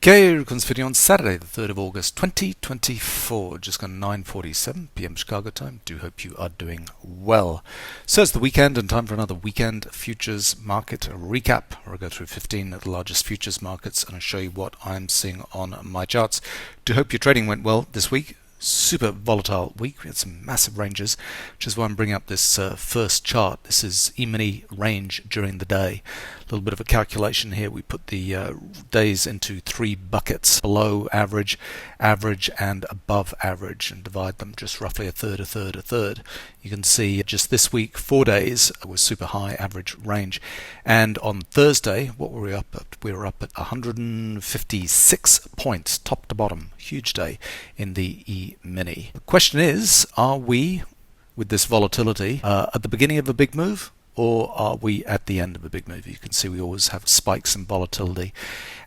Okay, recording this video on Saturday, the 3rd of August 2024, just gone 9:47 p.m. Chicago time. Do hope you are doing well. So it's the weekend and time for another weekend futures market recap, where I go through 15 of the largest futures markets and I'll show you what I'm seeing on my charts. Do hope your trading went well this week. Super volatile week. We had some massive ranges, which is why I'm bringing up this first chart. This is E-mini range during the day. A little bit of a calculation here. We put the days into 3 buckets: below average, average, and above average, and divide them just roughly a third, a third, a third. You can see just this week, 4 days was super high average range, and on Thursday, what were we up at? We were up at 156 points, top to bottom. Huge day in the E-mini. The question is, are we, with this volatility, at the beginning of a big move, or are we at the end of a big move? You can see we always have spikes in volatility.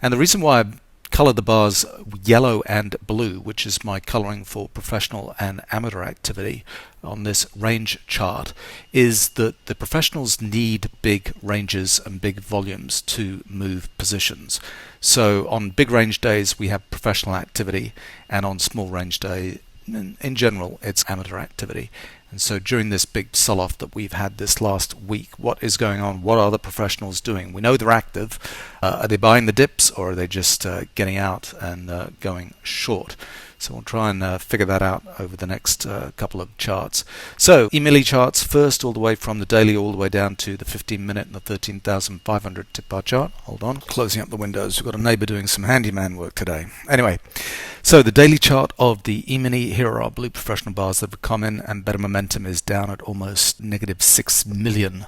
And the reason why I color the bars yellow and blue, which is my coloring for professional and amateur activity on this range chart, is that the professionals need big ranges and big volumes to move positions. So on big range days we have professional activity, and on small range day in general it's amateur activity. And so during this big sell-off that we've had this last week, what is going on? What are the professionals doing? We know they're active. Are they buying the dips, or are they just getting out and going short? So we'll try and figure that out over the next couple of charts. So E-mini charts first, all the way from the daily all the way down to the 15-minute and the 13,500 tip bar chart. Hold on, closing up the windows. We've got a neighbor doing some handyman work today. Anyway, so the daily chart of the E-mini, here are our blue professional bars that have come in, and better momentum is down at almost negative 6 million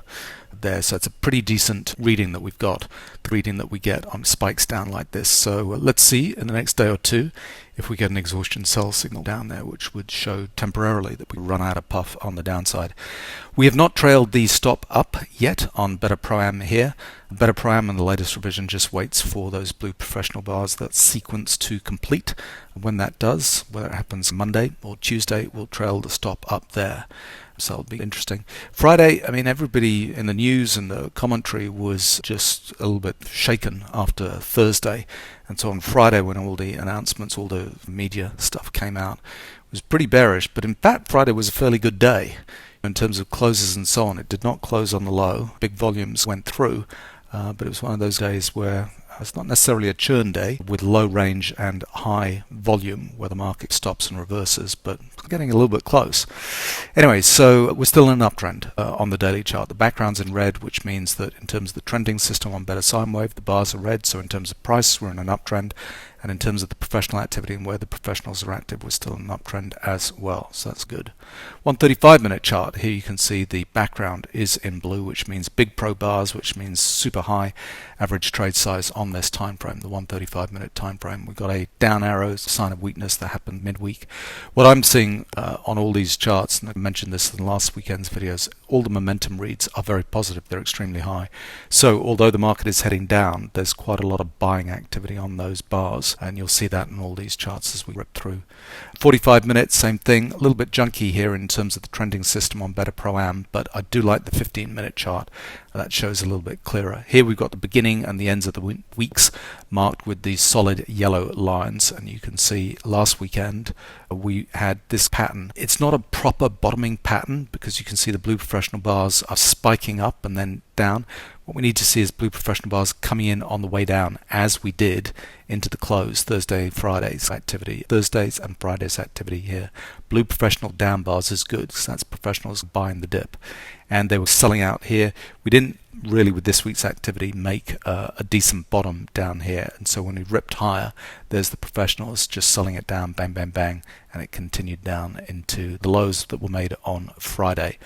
there. So it's a pretty decent reading that we've got, the reading that we get on spikes down like this. So let's see in the next day or two if we get an exhaustion sell signal down there, which would show temporarily that we run out of puff on the downside. We have not trailed the stop up yet on Better Pro-Am here. Better Pro-Am in the latest revision just waits for those blue professional bars, that sequence to complete. When that does, whether it happens Monday or Tuesday, we'll trail the stop up there. So it'll be interesting. Friday, I mean, everybody in the news and the commentary was just a little bit shaken after Thursday. And so on Friday, when all the announcements, all the media stuff came out, it was pretty bearish. But in fact, Friday was a fairly good day in terms of closes and so on. It did not close on the low. Big volumes went through. But it was one of those days where it's not necessarily a churn day with low range and high volume where the market stops and reverses, but getting a little bit close. Anyway, so we're still in an uptrend on the daily chart. The background's in red, which means that in terms of the trending system on Better Sine Wave, the bars are red. So in terms of price, we're in an uptrend. And in terms of the professional activity and where the professionals are active, we're still in an uptrend as well. So that's good. 135-minute chart. Here you can see the background is in blue, which means big pro bars, which means super high average trade size on this time frame, the 135-minute time frame. We've got a down arrow, sign of weakness that happened midweek. What I'm seeing on all these charts, and I mentioned this in last weekend's videos, all the momentum reads are very positive. They're extremely high. So although the market is heading down, there's quite a lot of buying activity on those bars, and you'll see that in all these charts as we rip through. 45 minutes, same thing. A little bit junky here in terms of the trending system on Better Pro-Am, but I do like the 15-minute chart. That shows a little bit clearer. Here we've got the beginning and the ends of the weeks marked with these solid yellow lines, and you can see last weekend we had this pattern. It's not a proper bottoming pattern because you can see the blue professional bars are spiking up and then down. What we need to see is blue professional bars coming in on the way down, as we did into the close. Thursday, Friday's activity, Thursdays and Fridays activity here. Blue professional down bars is good because that's professionals buying the dip, and they were selling out here. We didn't really, with this week's activity, make a decent bottom down here, and so when we ripped higher, there's the professionals just selling it down, bang, bang, bang, and it continued down into the lows that were made on Friday.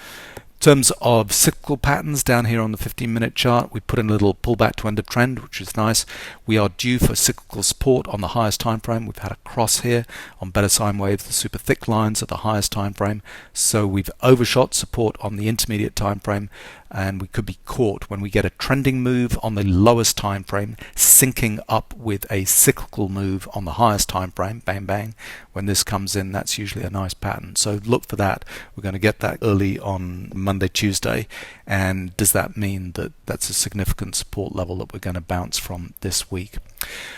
In terms of cyclical patterns, down here on the 15-minute chart, we put in a little pullback to end of trend, which is nice. We are due for cyclical support on the highest time frame. We've had a cross here on Better Sine Wave. The super thick lines at the highest time frame. So we've overshot support on the intermediate time frame, and we could be caught when we get a trending move on the lowest time frame syncing up with a cyclical move on the highest time frame. Bang, bang. When this comes in, that's usually a nice pattern. So look for that. We're going to get that early on Monday, Tuesday, and does that mean that that's a significant support level that we're going to bounce from this week?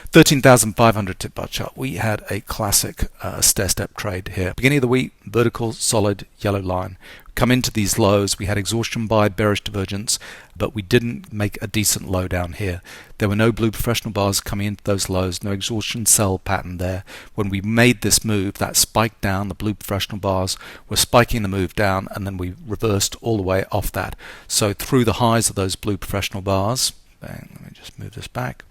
13,500 tip bar chart. We had a classic stair-step trade here. Beginning of the week, vertical, solid, yellow line. Come into these lows, we had exhaustion buy, bearish divergence, but we didn't make a decent low down here. There were no blue professional bars coming into those lows, no exhaustion sell pattern there. When we made this move, that spike down, the blue professional bars were spiking the move down, and then we reversed all the way off that. So through the highs of those blue professional bars, bang, let me just move this back.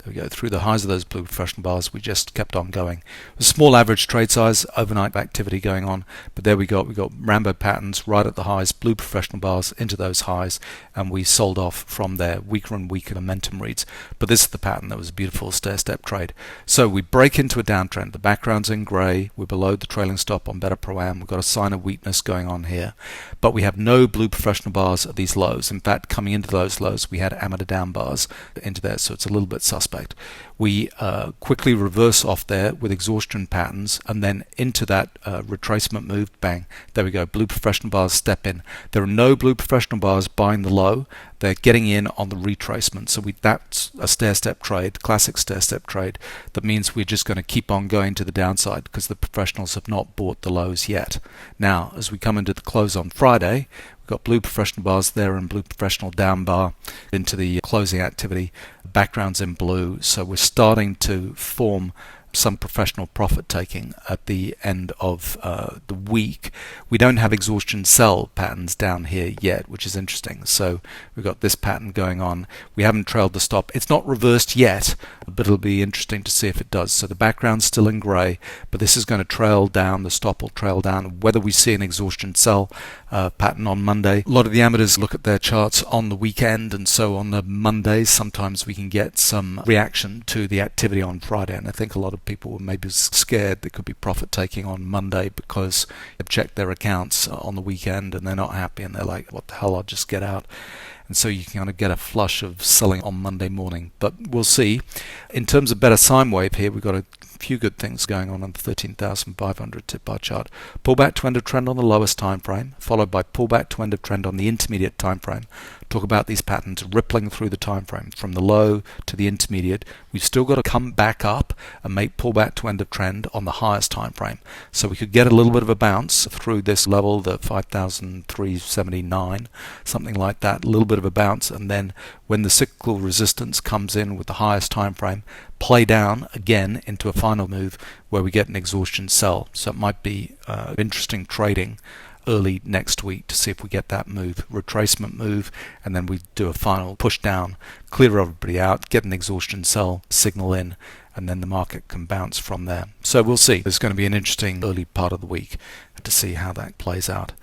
There we go. Through the highs of those blue professional bars, we just kept on going. A small average trade size, overnight activity going on, but there we got Rambo patterns right at the highs, blue professional bars into those highs, and we sold off from there. Weaker and weaker momentum reads, but this is the pattern that was a beautiful stair-step trade. So we break into a downtrend. The background's in grey. We're below the trailing stop on Better Pro-Am. We've got a sign of weakness going on here, but we have no blue professional bars at these lows. In fact, coming into those lows, we had amateur down bars into there, so it's a little bit suspect. We quickly reverse off there with exhaustion patterns, and then into that retracement move, bang, there we go, blue professional bars step in. There are no blue professional bars buying the low. They're getting in on the retracement. So that's a stair-step trade, classic stair-step trade. That means we're just going to keep on going to the downside because the professionals have not bought the lows yet. Now, as we come into the close on Friday, we've got blue professional bars there and blue professional down bar into the closing activity. Background's in blue, so we're starting to form some professional profit taking at the end of the week. We don't have exhaustion sell patterns down here yet, which is interesting. So we've got this pattern going on. We haven't trailed the stop. It's not reversed yet, but it'll be interesting to see if it does. So the background's still in grey, but this is going to trail down. The stop will trail down. Whether we see an exhaustion sell pattern on Monday. A lot of the amateurs look at their charts on the weekend, and so on the Mondays sometimes we can get some reaction to the activity on Friday, and I think a lot of people were maybe scared there could be profit taking on Monday because they've checked their accounts on the weekend and they're not happy and they're like, what the hell, I'll just get out. And so you can kind of get a flush of selling on Monday morning. But we'll see. In terms of better sine wave here, we've got a few good things going on the 13,500 tip bar chart. Pullback to end of trend on the lowest time frame, followed by pullback to end of trend on the intermediate time frame. Talk about these patterns rippling through the time frame from the low to the intermediate. We've still got to come back up and make pullback to end of trend on the highest time frame. So we could get a little bit of a bounce through this level, the 5,379, something like that, a little bit of a bounce, and then when the cyclical resistance comes in with the highest time frame, play down again into a final move where we get an exhaustion sell. So it might be interesting trading early next week to see if we get that move, retracement move, and then we do a final push down, clear everybody out, get an exhaustion sell signal in, and then the market can bounce from there. So we'll see. There's going to be an interesting early part of the week to see how that plays out.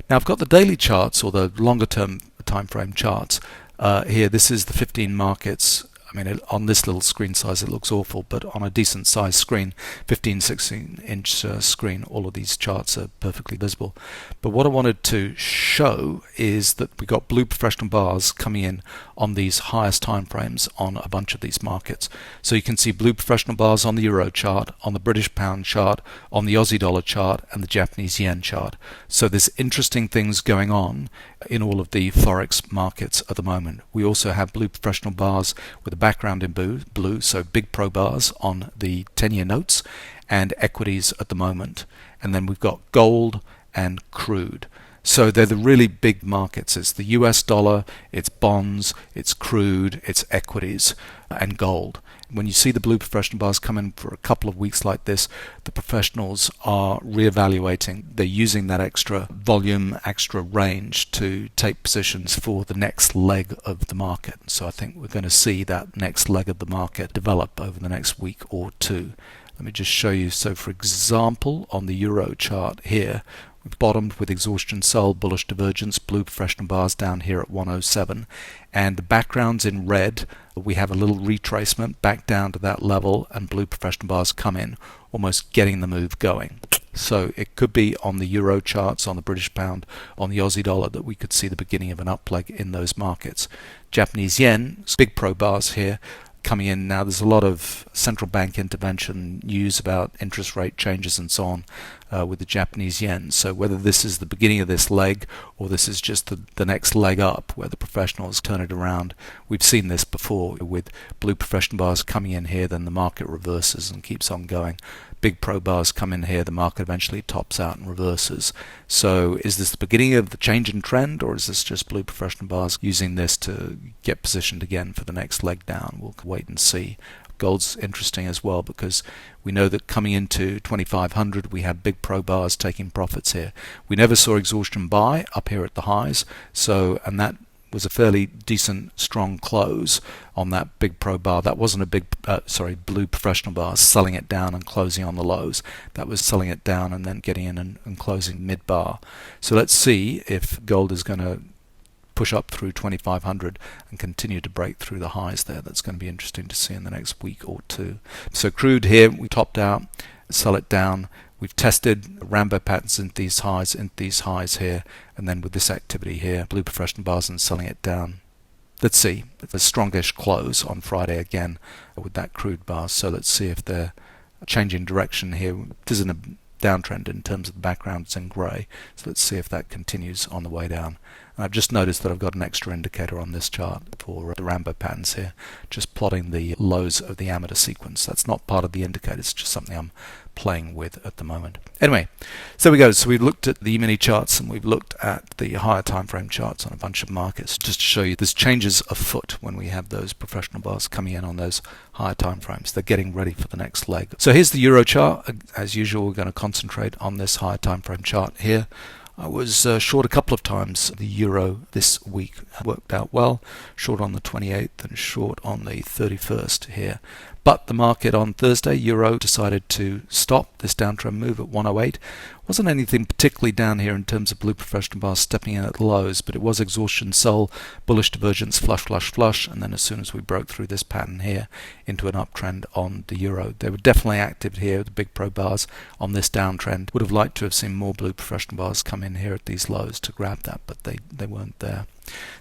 Now I've got the daily charts, or the longer term time frame charts here. This is the 15 markets. I mean, on this little screen size it looks awful, but on a decent size screen, 15-16 inch screen, all of these charts are perfectly visible. But what I wanted to show is that we got blue professional bars coming in on these highest time frames on a bunch of these markets. So you can see blue professional bars on the euro chart, on the British pound chart, on the Aussie dollar chart, and the Japanese yen chart. So there's interesting things going on in all of the Forex markets at the moment. We also have blue professional bars with a background in blue, so big pro bars on the 10-year notes and equities at the moment. And then we've got gold and crude. So they're the really big markets. It's the US dollar, it's bonds, it's crude, it's equities, and gold. When you see the blue professional bars come in for a couple of weeks like this, the professionals are reevaluating. They're using that extra volume, extra range to take positions for the next leg of the market. So I think we're going to see that next leg of the market develop over the next week or two. Let me just show you. So for example, on the euro chart here, we've bottomed with exhaustion sell, bullish divergence, blue professional bars down here at 107, and the background's in red. We have a little retracement back down to that level, and blue professional bars come in, almost getting the move going. So it could be on the euro charts, on the British pound, on the Aussie dollar, that we could see the beginning of an up leg in those markets. Japanese yen, big pro bars here, coming in now. There's a lot of central bank intervention news about interest rate changes and so on with the Japanese yen. So whether this is the beginning of this leg or this is just the next leg up where the professionals turn it around, we've seen this before with blue professional bars coming in here, then the market reverses and keeps on going. Big pro bars come in here, the market eventually tops out and reverses. So is this the beginning of the change in trend, or is this just blue professional bars using this to get positioned again for the next leg down? We'll wait and see. Gold's interesting as well because we know that coming into 2500 we had big pro bars taking profits here. We never saw exhaustion buy up here at the highs, and that was a fairly decent strong close on that big pro bar. That wasn't a blue professional bar selling it down and closing on the lows. That was selling it down and then getting in and closing mid bar. So let's see if gold is going to push up through 2500 and continue to break through the highs there. That's going to be interesting to see in the next week or two. So crude here, we topped out, sell it down. We've tested Rambo patterns into these highs here, and then with this activity here, blue professional bars and selling it down. Let's see. It's a strongish close on Friday again with that crude bar. So let's see if they're changing direction here. It isn't a downtrend in terms of the background, it's in grey. So let's see if that continues on the way down. And I've just noticed that I've got an extra indicator on this chart for the Rambo patterns here, just plotting the lows of the amateur sequence. That's not part of the indicator, it's just something I'm playing with at the moment. Anyway, so there we go. So we've looked at the mini charts and we've looked at the higher time frame charts on a bunch of markets just to show you there's changes afoot when we have those professional bars coming in on those higher time frames. They're getting ready for the next leg. So here's the Euro chart. As usual, we're going to concentrate on this higher time frame chart here. I was short a couple of times the euro this week. Worked out well. Short on the 28th and short on the 31st here. But the market on Thursday, euro decided to stop this downtrend move at 108. Wasn't anything particularly down here in terms of blue professional bars stepping in at the lows, but it was exhaustion, sell, bullish divergence, flush, and then as soon as we broke through this pattern here into an uptrend on the euro. They were definitely active here, the big pro bars on this downtrend. Would have liked to have seen more blue professional bars come in here at these lows to grab that, but they weren't there.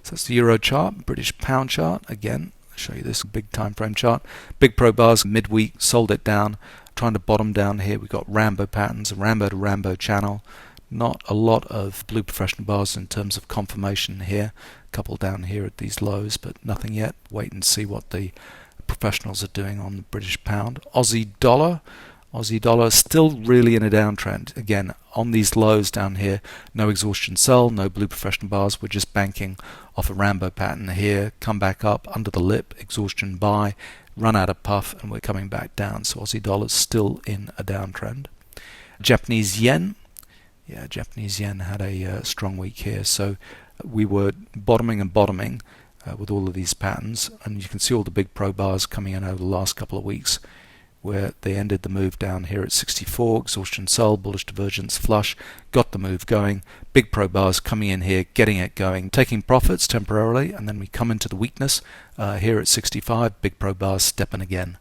So that's the euro chart. British pound chart again. Show you this big time frame chart. Big pro bars midweek, sold it down, trying to bottom down here. We've got Rambo patterns, a Rambo to Rambo channel. Not a lot of blue professional bars in terms of confirmation here. A couple down here at these lows, but nothing yet. Wait and see what the professionals are doing on the British pound. Aussie dollar still really in a downtrend. Again, on these lows down here, no exhaustion sell, no blue professional bars. We're just banking off a Rambo pattern here. Come back up under the lip, exhaustion buy, run out of puff, and we're coming back down. So Aussie dollar's still in a downtrend. Japanese yen. Yeah, Japanese yen had a strong week here. So we were bottoming with all of these patterns, and you can see all the big pro bars coming in over the last couple of weeks, where they ended the move down here at 64, exhaustion sell, bullish divergence, flush, got the move going, big pro bars coming in here, getting it going, taking profits temporarily, and then we come into the weakness here at 65, big pro bars stepping again.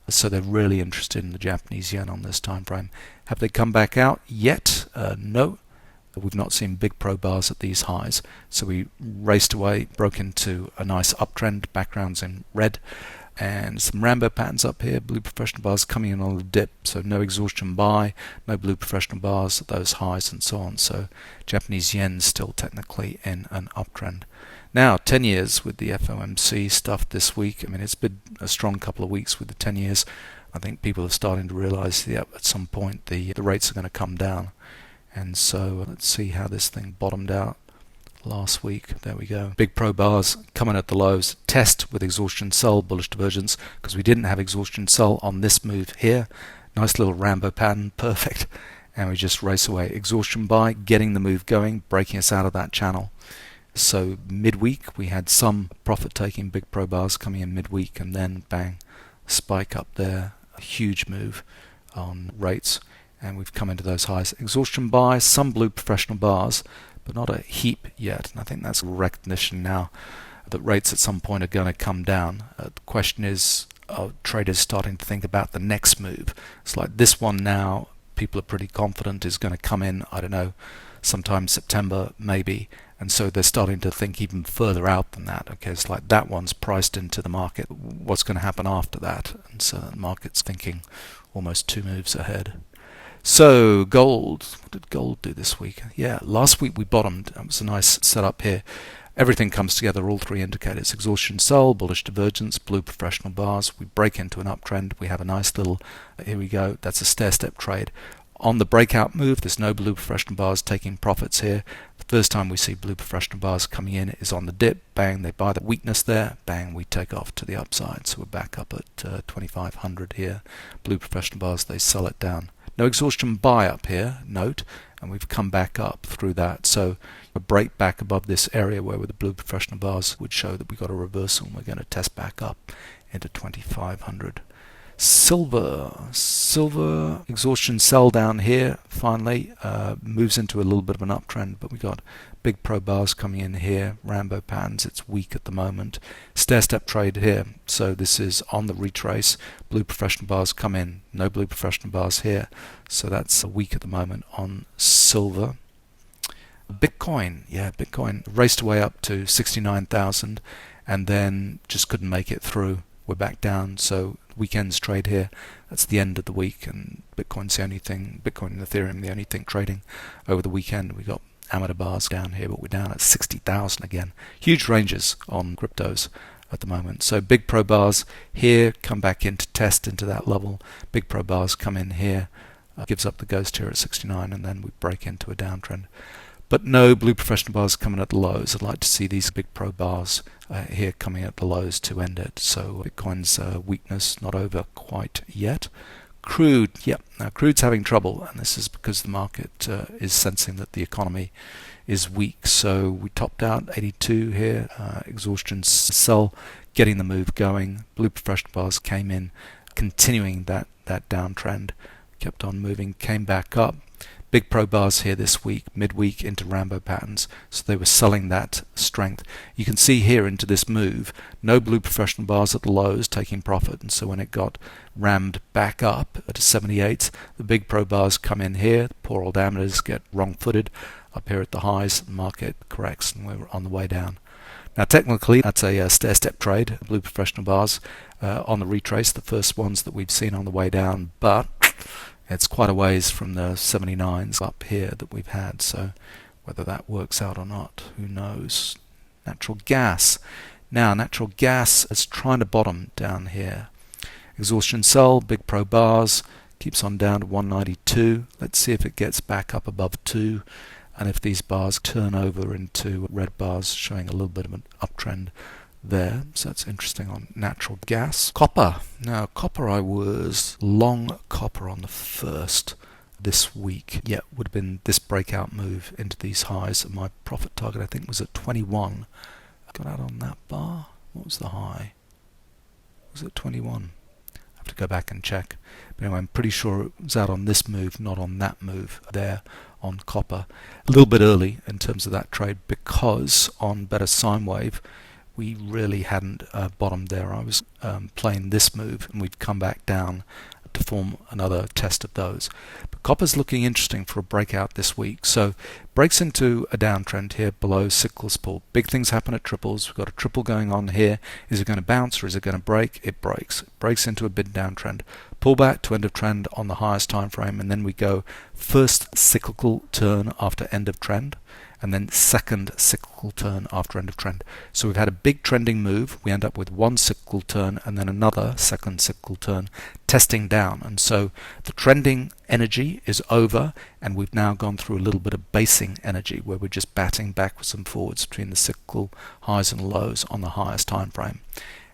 So they're really interested in the Japanese yen on this time frame. Have they come back out yet? No. We've not seen big pro bars at these highs. So we raced away, broke into a nice uptrend, backgrounds in red, and some Rambo patterns up here, blue professional bars coming in on the dip, so no exhaustion buy, no blue professional bars at those highs and so on. So Japanese yen still technically in an uptrend. Now 10 years with the FOMC stuff this week. I mean, it's been a strong couple of weeks with the 10 years. I think people are starting to realize that at some point the rates are going to come down. And so let's see how this thing bottomed out last week. There we go. Big pro bars coming at the lows. Test with exhaustion sell, bullish divergence, because we didn't have exhaustion sell on this move here. Nice little Rambo pattern, perfect. And we just race away. Exhaustion buy, getting the move going, breaking us out of that channel. So midweek we had some profit taking big pro bars coming in midweek, and then bang, spike up there, a huge move on rates, and we've come into those highs. Exhaustion buy, some blue professional bars, but not a heap yet. And I think that's recognition now that rates at some point are going to come down. The question is, are traders starting to think about the next move? It's like this one now, people are pretty confident is going to come in, I don't know, sometime September maybe, And so they're starting to think even further out than that. Okay, it's like that one's priced into the market. What's going to happen after that? And so the market's thinking almost 2 moves ahead. So gold, what did gold do this week? Yeah, last week we bottomed. It was a nice setup here. Everything comes together, all 3 indicators. Exhaustion sell, bullish divergence, blue professional bars. We break into an uptrend. We have a nice little, here we go, that's a stair-step trade. On the breakout move, there's no blue professional bars taking profits here. The first time we see blue professional bars coming in is on the dip. Bang, they buy the weakness there. Bang, we take off to the upside. So we're back up at 2,500 here. Blue professional bars, they sell it down. No exhaustion buy up here, note, and we've come back up through that. So a break back above this area where the blue professional bars would show that we got a reversal, and we're going to test back up into 2,500. Silver exhaustion sell down here finally, moves into a little bit of an uptrend, but we got big pro bars coming in here. Rambo patterns, it's weak at the moment. Stair step trade here, so this is on the retrace. Blue professional bars come in, no blue professional bars here, so that's weak at the moment on silver. Bitcoin, yeah, Bitcoin raced away up to 69,000 and then just couldn't make it through. We're back down, so weekend's trade here, that's the end of the week, and Bitcoin's the only thing, Bitcoin and Ethereum the only thing trading over the weekend. We got amateur bars down here, but we're down at 60,000 again. Huge ranges on cryptos at the moment. So big pro bars here come back in to test into that level. Big pro bars come in here, gives up the ghost here at 69, and then we break into a downtrend. But no blue professional bars coming at the lows. I'd like to see these big pro bars here coming at the lows to end it. So Bitcoin's weakness not over quite yet. Crude, yep. Now crude's having trouble, and this is because the market is sensing that the economy is weak. So we topped out 82 here. Exhaustion sell, getting the move going. Blue professional bars came in, continuing that downtrend. Kept on moving, came back up. Big pro bars here this week, midweek into Rambo patterns, so they were selling that strength. You can see here into this move, no blue professional bars at the lows taking profit, and so when it got rammed back up at 78, the big pro bars come in here, the poor old amateurs get wrong-footed up here at the highs, the market corrects, and we're on the way down. Now technically that's a stair-step trade, blue professional bars on the retrace, the first ones that we've seen on the way down, but it's quite a ways from the 79s up here that we've had, so whether that works out or not, who knows. Natural gas. Now, natural gas is trying to bottom down here. Exhaustion sell, big pro bars, keeps on down to 192. Let's see if it gets back up above 2, and if these bars turn over into red bars, showing a little bit of an uptrend there. So that's interesting on natural gas. Copper. Now copper, I was long copper on the first this week. Yeah, would have been this breakout move into these highs. And my profit target I think was at 21. Got out on that bar. What was the high? Was it 21? I have to go back and check. But anyway, I'm pretty sure it was out on this move, not on that move there on copper. A little bit early in terms of that trade, because on better sine wave we really hadn't bottomed there. I was playing this move, and we've come back down to form another test of those. But copper's looking interesting for a breakout this week. So breaks into a downtrend here below cyclical support. Big things happen at triples. We've got a triple going on here. Is it going to bounce or is it going to break? It breaks. It breaks into a big downtrend. Pullback to end of trend on the highest time frame, and then we go first cyclical turn after end of trend, and then second cyclical turn after end of trend. So we've had a big trending move. We end up with one cyclical turn and then another second cyclical turn testing down. And so the trending energy is over, and we've now gone through a little bit of basing energy where we're just batting backwards and forwards between the cyclical highs and lows on the highest time frame.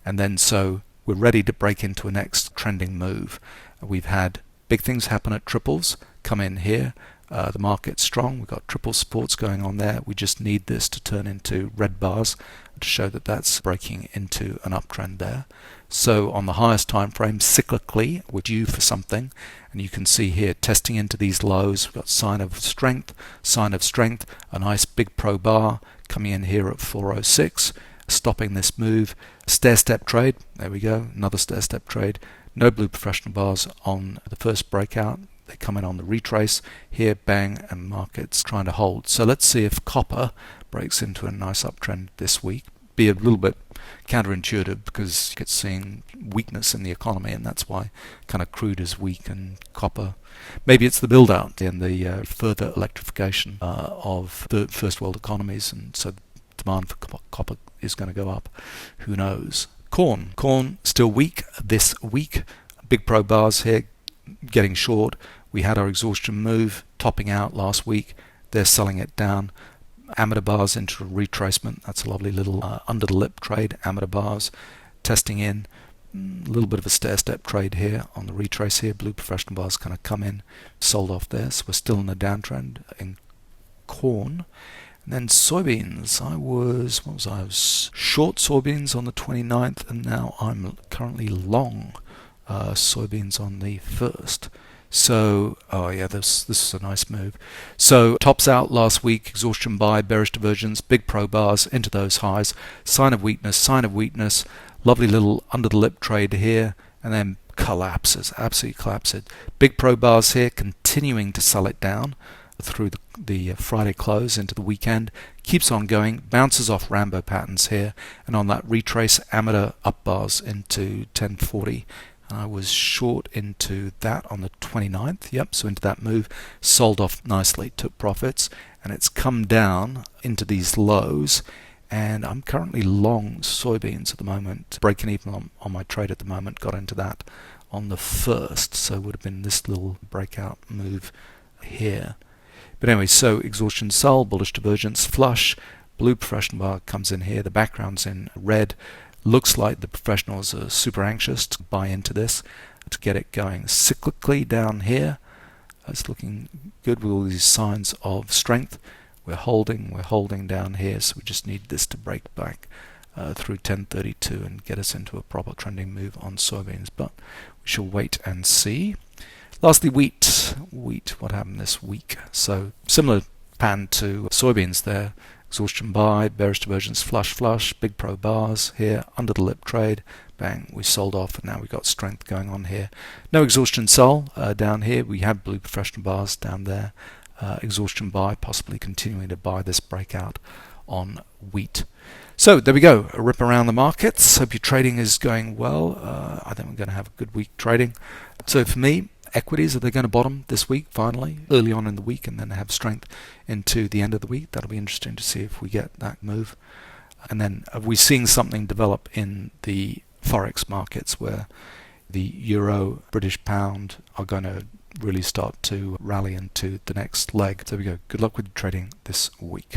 And then so we're ready to break into a next trending move. We've had big things happen at triples, come in here. The market's strong. We've got triple supports going on there. We just need this to turn into red bars to show that that's breaking into an uptrend there. So on the highest time frame, cyclically, we're due for something. And you can see here, testing into these lows, we've got sign of strength, a nice big pro bar coming in here at 406, stopping this move. Stair-step trade, there we go, another stair-step trade. No blue professional bars on the first breakout. They come in on the retrace here, bang, and markets trying to hold. So let's see if copper breaks into a nice uptrend this week. Be a little bit counterintuitive because it's seeing weakness in the economy, and that's why kind of crude is weak and copper. Maybe it's the build out and the further electrification of the first world economies, and so demand for copper is going to go up. Who knows? Corn still weak this week. Big pro bars here getting short. We had our exhaustion move topping out last week. They're selling it down. Amateur bars into a retracement. That's a lovely little under the lip trade. Amateur bars testing in. A little bit of a stair step trade here on the retrace here. Blue professional bars kind of come in, sold off there. So we're still in the downtrend in corn. And then soybeans. I was short soybeans on the 29th, and now I'm currently long soybeans on the 1st. So, this is a nice move. So, tops out last week, exhaustion buy, bearish divergence, big pro bars into those highs, sign of weakness, lovely little under the lip trade here, and then collapses, absolutely collapses. Big pro bars here, continuing to sell it down through the Friday close into the weekend, keeps on going, bounces off Rambo patterns here, and on that retrace, amateur up bars into 1040. I was short into that on the 29th. Yep, so into that move, sold off nicely, took profits, and it's come down into these lows. And I'm currently long soybeans at the moment, breaking even on my trade at the moment. Got into that on the 1st, so it would have been this little breakout move here. But anyway, so exhaustion sell, bullish divergence, flush, blue professional bar comes in here. The background's in red. Looks like the professionals are super anxious to buy into this, to get it going. Cyclically down here, it's looking good with all these signs of strength. We're holding down here, so we just need this to break back through 1032 and get us into a proper trending move on soybeans. But we shall wait and see. Lastly, wheat, what happened this week? So similar pattern to soybeans there. Exhaustion buy, bearish divergence, flush, big pro bars here, under the lip trade, bang, we sold off, and now we've got strength going on here. No exhaustion sell down here. We have blue professional bars down there. Exhaustion buy, possibly continuing to buy this breakout on wheat. So there we go, a rip around the markets. Hope your trading is going well. I think we're going to have a good week trading. So for me, equities, are they going to bottom this week finally, early on in the week, and then have strength into the end of the week? That'll be interesting to see if we get that move. And then are we seeing something develop in the Forex markets where the euro, British pound are going to really start to rally into the next leg? So there we go. Good luck with trading this week.